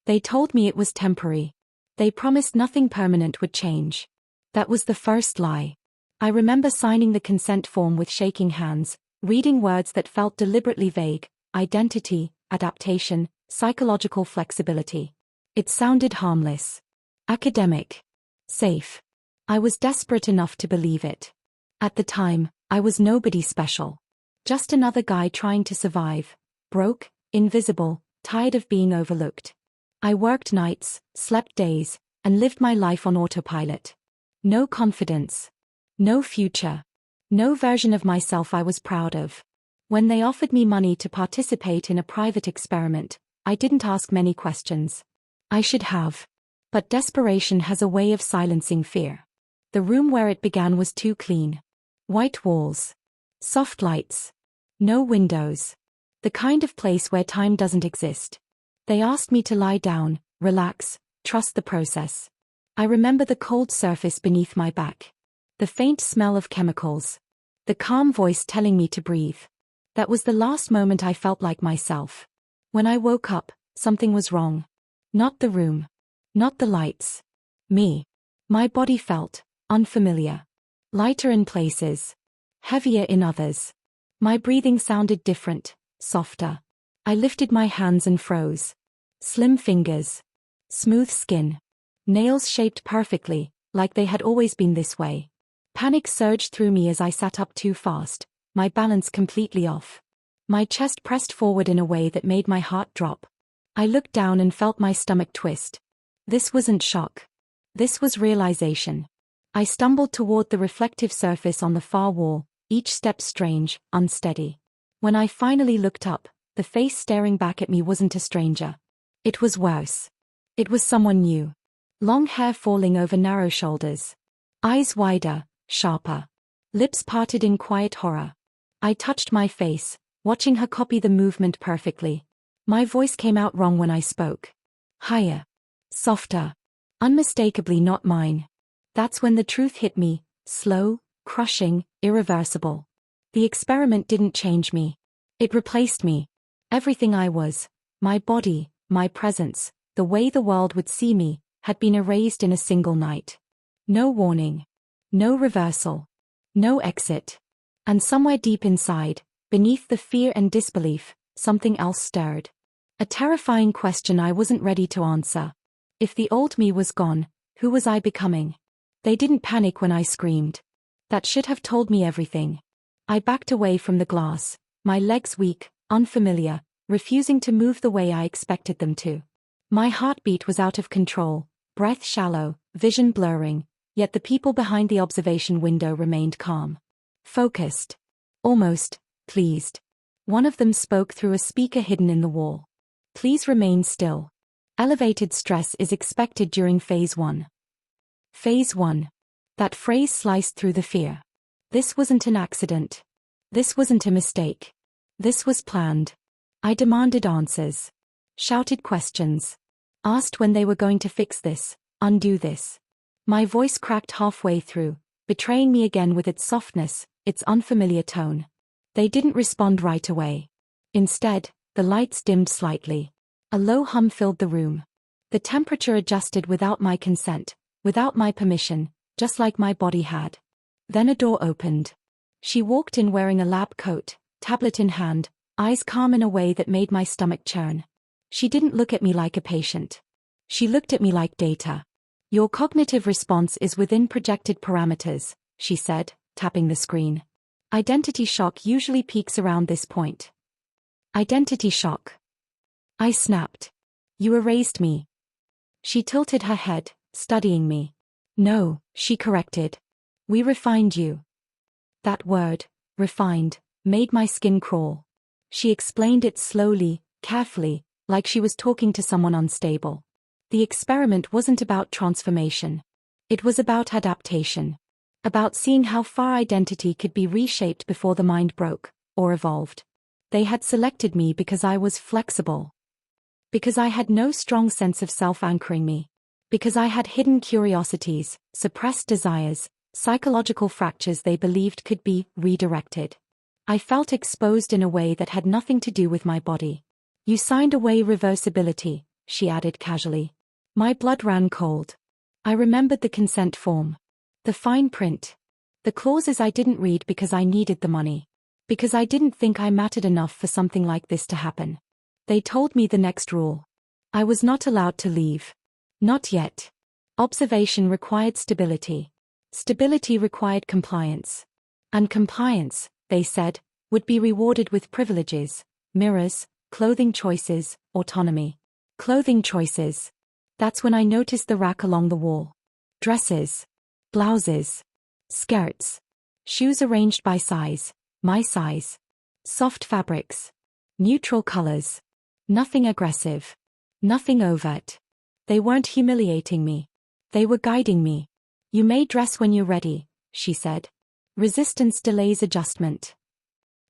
They told me it was temporary. They promised nothing permanent would change. That was the first lie. I remember signing the consent form with shaking hands, reading words that felt deliberately vague: identity, adaptation, psychological flexibility. It sounded harmless. Academic. Safe. I was desperate enough to believe it. At the time, I was nobody special. Just another guy trying to survive. Broke, invisible, tired of being overlooked. I worked nights, slept days, and lived my life on autopilot. No confidence. No future. No version of myself I was proud of. When they offered me money to participate in a private experiment, I didn't ask many questions. I should have. But desperation has a way of silencing fear. The room where it began was too clean. White walls. Soft lights. No windows. The kind of place where time doesn't exist. They asked me to lie down, relax, trust the process. I remember the cold surface beneath my back. The faint smell of chemicals. The calm voice telling me to breathe. That was the last moment I felt like myself. When I woke up, something was wrong. Not the room. Not the lights. Me. My body felt unfamiliar. Lighter in places. Heavier in others. My breathing sounded different, softer. I lifted my hands and froze. Slim fingers. Smooth skin. Nails shaped perfectly, like they had always been this way. Panic surged through me as I sat up too fast, my balance completely off. My chest pressed forward in a way that made my heart drop. I looked down and felt my stomach twist. This wasn't shock. This was realization. I stumbled toward the reflective surface on the far wall, each step strange, unsteady. When I finally looked up, the face staring back at me wasn't a stranger. It was worse. It was someone new. Long hair falling over narrow shoulders. Eyes wider, sharper. Lips parted in quiet horror. I touched my face, watching her copy the movement perfectly. My voice came out wrong when I spoke. Higher. Softer. Unmistakably not mine. That's when the truth hit me, slow, crushing, irreversible. The experiment didn't change me. It replaced me. Everything I was, my body, my presence, the way the world would see me, had been erased in a single night. No warning. No reversal. No exit. And somewhere deep inside, beneath the fear and disbelief, something else stirred. A terrifying question I wasn't ready to answer. If the old me was gone, who was I becoming? They didn't panic when I screamed. That should have told me everything. I backed away from the glass, my legs weak, unfamiliar, refusing to move the way I expected them to. My heartbeat was out of control, breath shallow, vision blurring, yet the people behind the observation window remained calm. Focused. Almost pleased. One of them spoke through a speaker hidden in the wall. Please remain still. Elevated stress is expected during phase 1. Phase 1. That phrase sliced through the fear. This wasn't an accident. This wasn't a mistake. This was planned. I demanded answers. Shouted questions. Asked when they were going to fix this, undo this. My voice cracked halfway through, betraying me again with its softness, its unfamiliar tone. They didn't respond right away. Instead, the lights dimmed slightly. A low hum filled the room. The temperature adjusted without my consent, without my permission, just like my body had. Then a door opened. She walked in wearing a lab coat, tablet in hand, eyes calm in a way that made my stomach churn. She didn't look at me like a patient. She looked at me like data. Your cognitive response is within projected parameters, she said, tapping the screen. Identity shock usually peaks around this point. Identity shock. I snapped. You erased me. She tilted her head, studying me. No, she corrected. We refined you. That word, refined, made my skin crawl. She explained it slowly, carefully, like she was talking to someone unstable. The experiment wasn't about transformation. It was about adaptation. About seeing how far identity could be reshaped before the mind broke, or evolved. They had selected me because I was flexible. Because I had no strong sense of self anchoring me. Because I had hidden curiosities, suppressed desires, psychological fractures they believed could be redirected. I felt exposed in a way that had nothing to do with my body. You signed away reversibility, she added casually. My blood ran cold. I remembered the consent form. The fine print. The clauses I didn't read because I needed the money. Because I didn't think I mattered enough for something like this to happen. They told me the next rule. I was not allowed to leave. Not yet. Observation required stability. Stability required compliance. And compliance, they said, would be rewarded with privileges, mirrors, clothing choices, autonomy. Clothing choices. That's when I noticed the rack along the wall. Dresses. Blouses. Skirts. Shoes arranged by size, my size. Soft fabrics. Neutral colors. Nothing aggressive. Nothing overt. They weren't humiliating me. They were guiding me. You may dress when you're ready, she said. Resistance delays adjustment.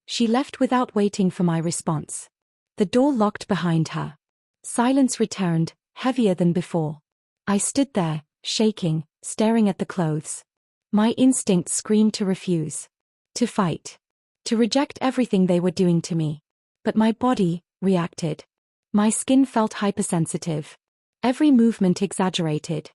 She left without waiting for my response. The door locked behind her. Silence returned, heavier than before. I stood there, shaking, staring at the clothes. My instinct screamed to refuse. To fight. To reject everything they were doing to me. But my body reacted. My skin felt hypersensitive. Every movement exaggerated.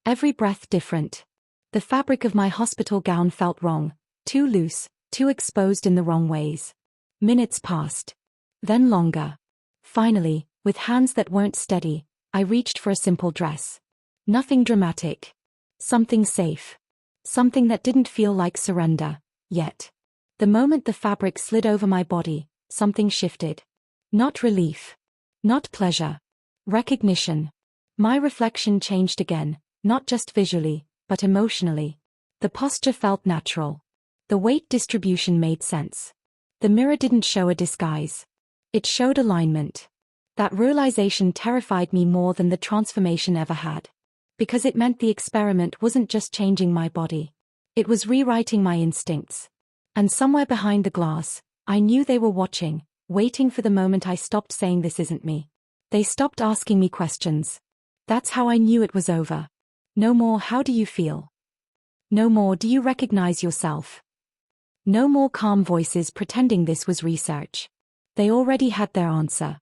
Every breath different. The fabric of my hospital gown felt wrong, too loose, too exposed in the wrong ways. Minutes passed. Then longer. Finally, with hands that weren't steady, I reached for a simple dress. Nothing dramatic. Something safe. Something that didn't feel like surrender, yet. The moment the fabric slid over my body, something shifted. Not relief. Not pleasure. Recognition. My reflection changed again, not just visually, but emotionally. The posture felt natural. The weight distribution made sense. The mirror didn't show a disguise. It showed alignment. That realization terrified me more than the transformation ever had. Because it meant the experiment wasn't just changing my body. It was rewriting my instincts. And somewhere behind the glass, I knew they were watching, waiting for the moment I stopped saying this isn't me. They stopped asking me questions. That's how I knew it was over. No more how do you feel? No more do you recognize yourself? No more calm voices pretending this was research. They already had their answer.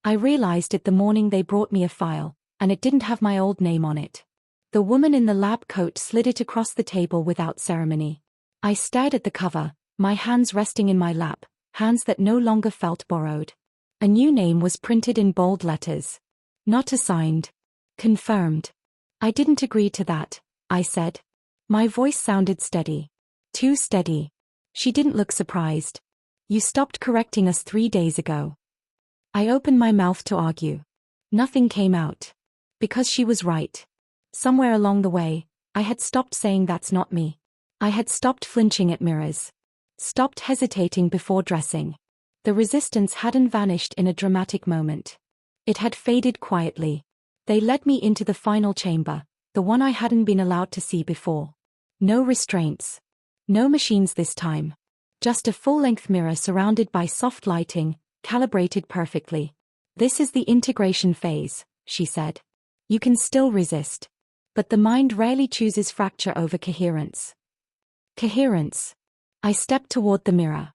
I realized it the morning they brought me a file, and it didn't have my old name on it. The woman in the lab coat slid it across the table without ceremony. I stared at the cover, my hands resting in my lap, hands that no longer felt borrowed. A new name was printed in bold letters. Not assigned. Confirmed. I didn't agree to that, I said. My voice sounded steady. Too steady. She didn't look surprised. You stopped correcting us 3 days ago. I opened my mouth to argue. Nothing came out. Because she was right. Somewhere along the way, I had stopped saying that's not me. I had stopped flinching at mirrors. Stopped hesitating before dressing. The resistance hadn't vanished in a dramatic moment. It had faded quietly. They led me into the final chamber, the one I hadn't been allowed to see before. No restraints. No machines this time. Just a full-length mirror surrounded by soft lighting, calibrated perfectly. This is the integration phase, she said. You can still resist. But the mind rarely chooses fracture over coherence. Coherence. I stepped toward the mirror.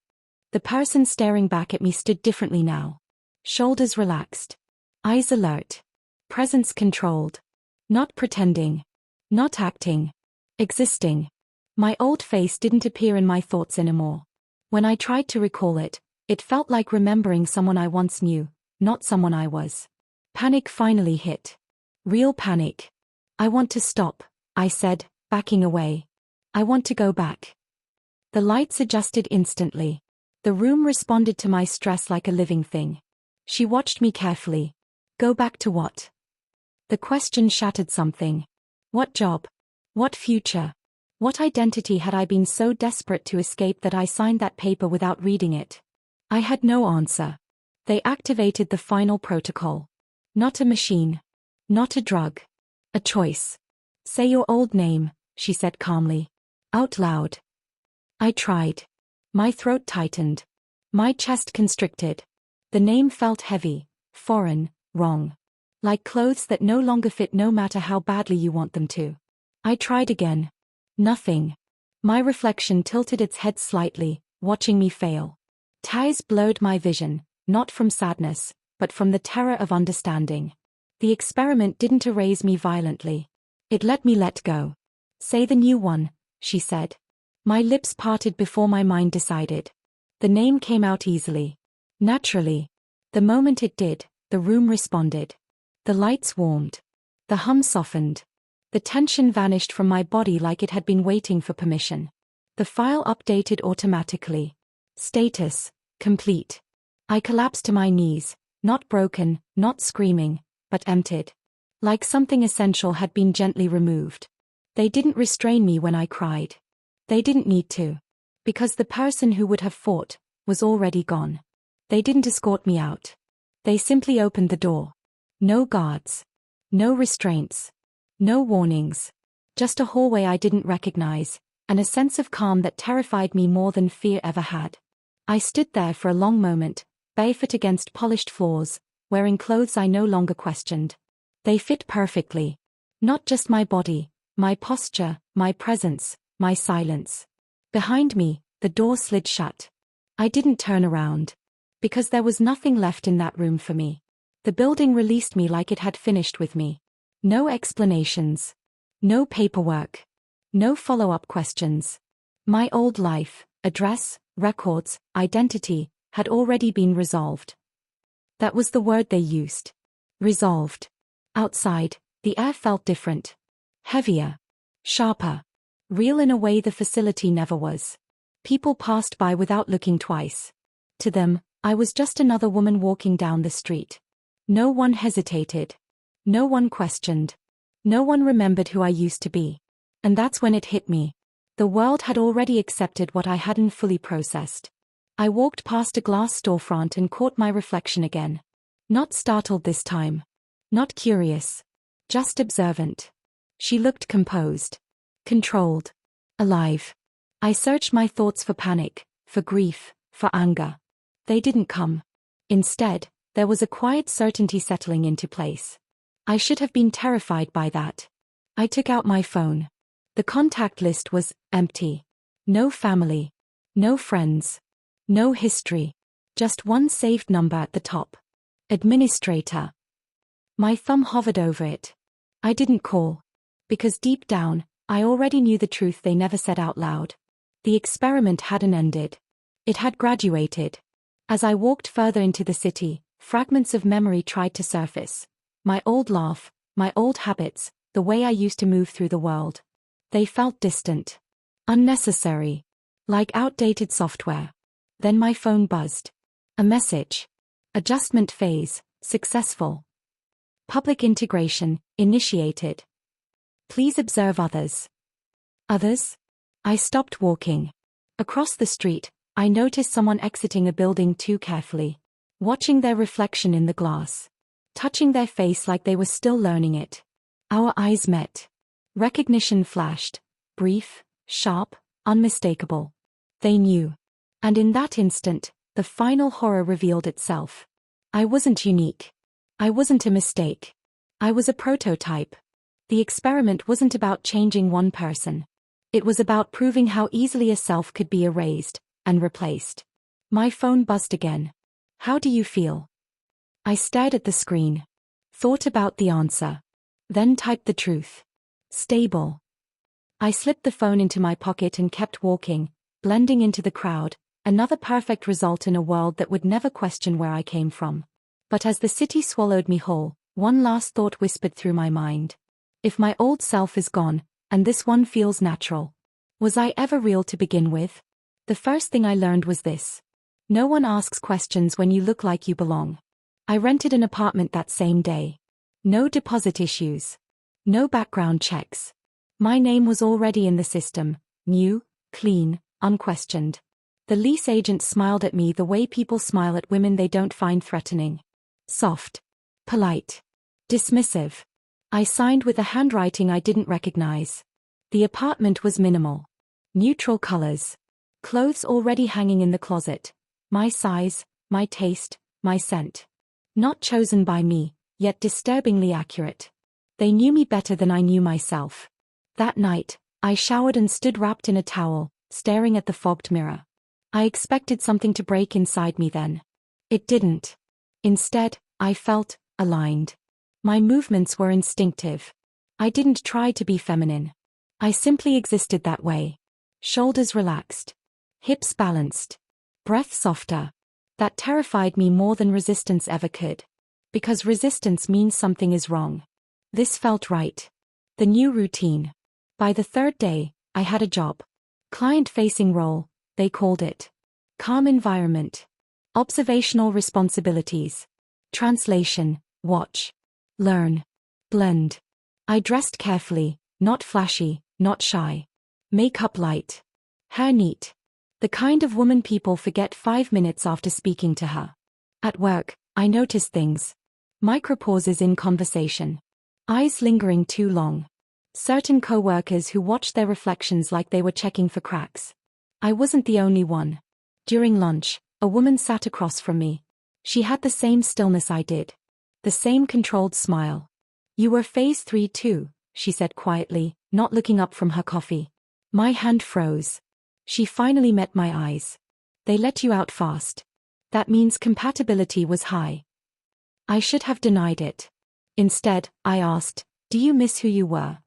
The person staring back at me stood differently now. Shoulders relaxed. Eyes alert. Presence controlled. Not pretending. Not acting. Existing. My old face didn't appear in my thoughts anymore. When I tried to recall it, it felt like remembering someone I once knew, not someone I was. Panic finally hit. Real panic. I want to stop, I said, backing away. I want to go back. The lights adjusted instantly. The room responded to my stress like a living thing. She watched me carefully. Go back to what? The question shattered something. What job? What future? What identity had I been so desperate to escape that I signed that paper without reading it? I had no answer. They activated the final protocol. Not a machine. Not a drug. A choice. Say your old name, she said calmly. Out loud. I tried. My throat tightened. My chest constricted. The name felt heavy, foreign, wrong. Like clothes that no longer fit no matter how badly you want them to. I tried again. Nothing. My reflection tilted its head slightly, watching me fail. Tears blurred my vision, not from sadness, but from the terror of understanding. The experiment didn't erase me violently. It let me let go. Say the new one, she said. My lips parted before my mind decided. The name came out easily. Naturally. The moment it did, the room responded. The lights warmed. The hum softened. The tension vanished from my body like it had been waiting for permission. The file updated automatically. Status: complete. I collapsed to my knees, not broken, not screaming, but emptied. Like something essential had been gently removed. They didn't restrain me when I cried. They didn't need to. Because the person who would have fought was already gone. They didn't escort me out. They simply opened the door. No guards. No restraints. No warnings. Just a hallway I didn't recognize, and a sense of calm that terrified me more than fear ever had. I stood there for a long moment, barefoot against polished floors, wearing clothes I no longer questioned. They fit perfectly. Not just my body, my posture, my presence, my silence. Behind me, the door slid shut. I didn't turn around. Because there was nothing left in that room for me. The building released me like it had finished with me. No explanations. No paperwork. No follow-up questions. My old life, address, records, identity, had already been resolved. That was the word they used. Resolved. Outside, the air felt different. Heavier. Sharper. Real in a way the facility never was. People passed by without looking twice. To them, I was just another woman walking down the street. No one hesitated. No one questioned. No one remembered who I used to be. And that's when it hit me. The world had already accepted what I hadn't fully processed. I walked past a glass storefront and caught my reflection again. Not startled this time. Not curious. Just observant. She looked composed. Controlled. Alive. I searched my thoughts for panic, for grief, for anger. They didn't come. Instead, there was a quiet certainty settling into place. I should have been terrified by that. I took out my phone. The contact list was empty. No family. No friends. No history. Just one saved number at the top. Administrator. My thumb hovered over it. I didn't call. Because deep down, I already knew the truth they never said out loud. The experiment hadn't ended. It had graduated. As I walked further into the city, fragments of memory tried to surface. My old laugh, my old habits, the way I used to move through the world. They felt distant. Unnecessary. Like outdated software. Then my phone buzzed. A message. Adjustment phase, successful. Public integration, initiated. Please observe others. Others? I stopped walking. Across the street, I noticed someone exiting a building too carefully. Watching their reflection in the glass. Touching their face like they were still learning it. Our eyes met. Recognition flashed. Brief, sharp, unmistakable. They knew. And in that instant, the final horror revealed itself. I wasn't unique. I wasn't a mistake. I was a prototype. The experiment wasn't about changing one person. It was about proving how easily a self could be erased and replaced. My phone buzzed again. How do you feel? I stared at the screen. Thought about the answer. Then typed the truth. Stable. I slipped the phone into my pocket and kept walking, blending into the crowd, another perfect result in a world that would never question where I came from. But as the city swallowed me whole, one last thought whispered through my mind. If my old self is gone, and this one feels natural, was I ever real to begin with? The first thing I learned was this. No one asks questions when you look like you belong. I rented an apartment that same day. No deposit issues. No background checks. My name was already in the system, new, clean, unquestioned. The lease agent smiled at me the way people smile at women they don't find threatening. Soft. Polite. Dismissive. I signed with a handwriting I didn't recognize. The apartment was minimal. Neutral colors. Clothes already hanging in the closet. My size, my taste, my scent. Not chosen by me, yet disturbingly accurate. They knew me better than I knew myself. That night, I showered and stood wrapped in a towel, staring at the fogged mirror. I expected something to break inside me then. It didn't. Instead, I felt aligned. My movements were instinctive. I didn't try to be feminine. I simply existed that way. Shoulders relaxed. Hips balanced. Breath softer. That terrified me more than resistance ever could. Because resistance means something is wrong. This felt right. The new routine. By the third day, I had a job. Client-facing role, they called it. Calm environment. Observational responsibilities. Translation, watch. Learn. Blend. I dressed carefully, not flashy, not shy. Makeup light. Hair neat. The kind of woman people forget 5 minutes after speaking to her. At work, I noticed things. Micropauses in conversation. Eyes lingering too long. Certain co-workers who watched their reflections like they were checking for cracks. I wasn't the only one. During lunch, a woman sat across from me. She had the same stillness I did. The same controlled smile. "You were phase 3 too," she said quietly, not looking up from her coffee. My hand froze. She finally met my eyes. "They let you out fast. That means compatibility was high." I should have denied it. Instead, I asked, "Do you miss who you were?"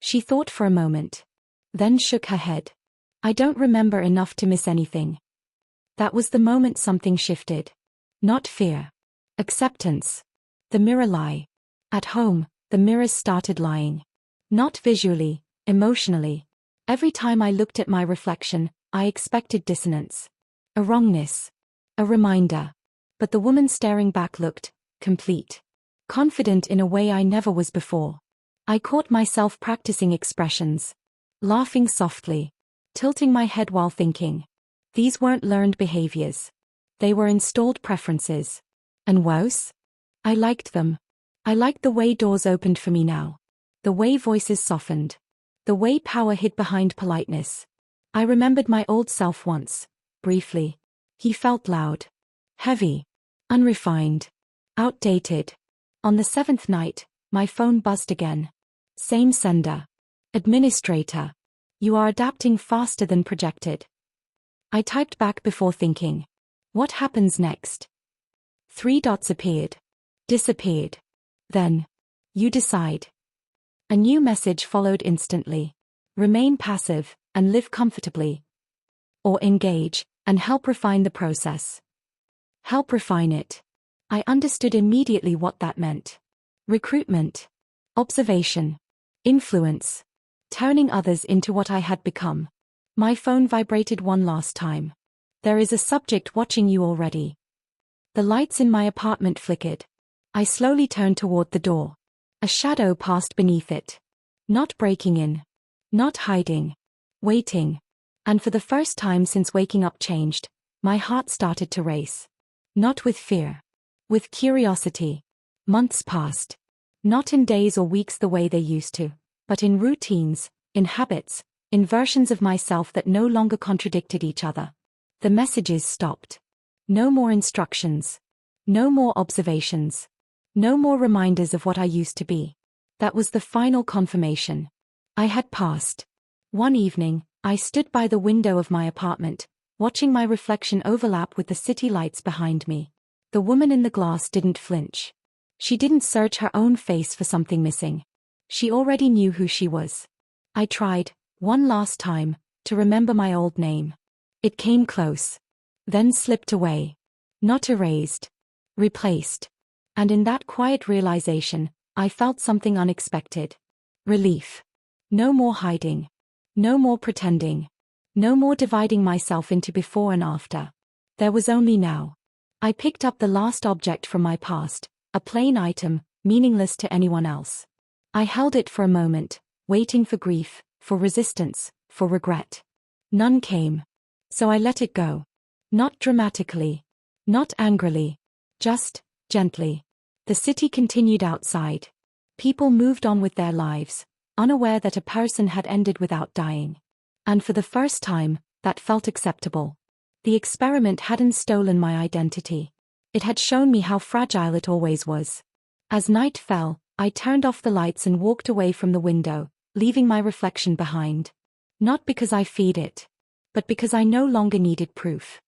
She thought for a moment. Then shook her head. "I don't remember enough to miss anything." That was the moment something shifted. Not fear. Acceptance. The mirror lie. At home, the mirrors started lying. Not visually, emotionally. Every time I looked at my reflection, I expected dissonance. A wrongness. A reminder. But the woman staring back looked complete. Confident in a way I never was before. I caught myself practicing expressions. Laughing softly. Tilting my head while thinking. These weren't learned behaviors. They were installed preferences. And worse? I liked them. I liked the way doors opened for me now. The way voices softened. The way power hid behind politeness. I remembered my old self once, briefly. He felt loud. Heavy. Unrefined. Outdated. On the 7th night, my phone buzzed again. Same sender. "Administrator. You are adapting faster than projected." I typed back before thinking. What happens next? 3 dots appeared. Disappeared. Then. "You decide." A new message followed instantly. "Remain passive, and live comfortably." Or engage, and help refine the process. Help refine it. I understood immediately what that meant. Recruitment. Observation. Influence. Turning others into what I had become. My phone vibrated one last time. "There is a subject watching you already." The lights in my apartment flickered. I slowly turned toward the door. A shadow passed beneath it. Not breaking in. Not hiding. Waiting. And for the first time since waking up changed, my heart started to race. Not with fear. With curiosity. Months passed. Not in days or weeks the way they used to, but in routines, in habits, in versions of myself that no longer contradicted each other. The messages stopped. No more instructions. No more observations. No more reminders of what I used to be. That was the final confirmation. I had passed. One evening, I stood by the window of my apartment, watching my reflection overlap with the city lights behind me. The woman in the glass didn't flinch. She didn't search her own face for something missing. She already knew who she was. I tried, one last time, to remember my old name. It came close. Then slipped away. Not erased. Replaced. And in that quiet realization, I felt something unexpected. Relief. No more hiding. No more pretending. No more dividing myself into before and after. There was only now. I picked up the last object from my past, a plain item, meaningless to anyone else. I held it for a moment, waiting for grief, for resistance, for regret. None came. So I let it go. Not dramatically. Not angrily. Just, gently. The city continued outside. People moved on with their lives, unaware that a person had ended without dying. And for the first time, that felt acceptable. The experiment hadn't stolen my identity. It had shown me how fragile it always was. As night fell, I turned off the lights and walked away from the window, leaving my reflection behind. Not because I feared it, but because I no longer needed proof.